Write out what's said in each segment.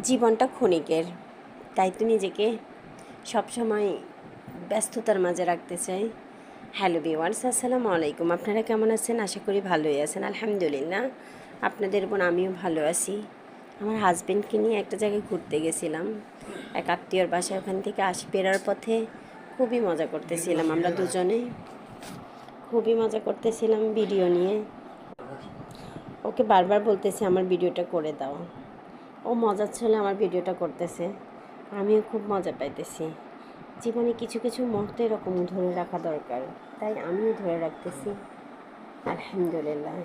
জীবনটা ক্ষণিকের, তাই তো নিজেকে সবসময় ব্যস্ততার মাঝে রাখতে চাই। হ্যালো ভিউয়ার্স, আসসালামু আলাইকুম। আপনারা কেমন আছেন? আশা করি ভালোই আছেন। আলহামদুলিল্লাহ, আপনাদের বোন আমিও ভালো আছি। আমার হাজব্যান্ডকে নিয়ে একটা জায়গায় ঘুরতে গেছিলাম, এক আত্মীয়র বাসায়। ওখান থেকে ফেরার পথে খুবই মজা করতেছিলাম, আমরা দুজনে খুবই মজা করতেছিলাম ভিডিও নিয়ে। ওকে বারবার বলতেছি আমার ভিডিওটা করে দাও। ও মজার ছেলে আমার ভিডিওটা করতেছে, আমিও খুব মজা পাইতেছি। জীবনে কিছু কিছু মুহূর্ত এরকম ধরে রাখা দরকার, তাই আমিও ধরে রাখতেছি। আলহামদুলিল্লাহ,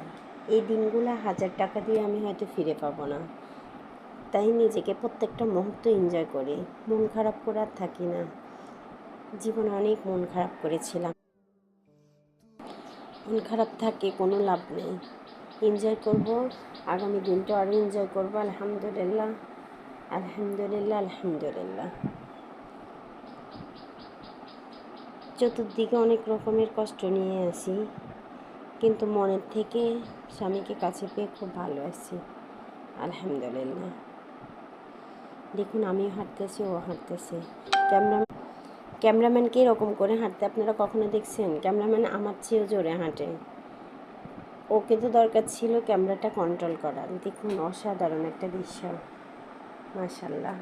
এই দিনগুলো 1000 টাকা দিয়ে আমি হয়তো ফিরে পাবো না, তাই নিজেকে প্রত্যেকটা মুহূর্ত এনজয় করি। মন খারাপ করে আর থাকি না। জীবনে অনেক মন খারাপ করেছিলাম, মন খারাপ থাকে কোনো লাভ নেই। এনজয় করব, আগামী দিনটা আরও এনজয় করবো। আলহামদুলিল্লাহ, আলহামদুলিল্লাহ, আলহামদুলিল্লাহ। চতুর্দিকে অনেক রকমের কষ্ট নিয়ে আসি, কিন্তু মনের থেকে স্বামীকে কাছে পেয়ে খুব ভালো আছি। আলহামদুলিল্লাহ। দেখুন, আমিও হাঁটতেছি, ও হাঁটতেছে। ক্যামেরাম্যানকে এরকম করে হাঁটতে আপনারা কখনো দেখছেন? ক্যামেরাম্যান আমার চেয়েও জোরে হাঁটে। ওকে তো দরকার ছিল ক্যামেরাটা কন্ট্রোল করার। দেখুন, অসাধারণ একটা দৃশ্য, মাশাআল্লাহ।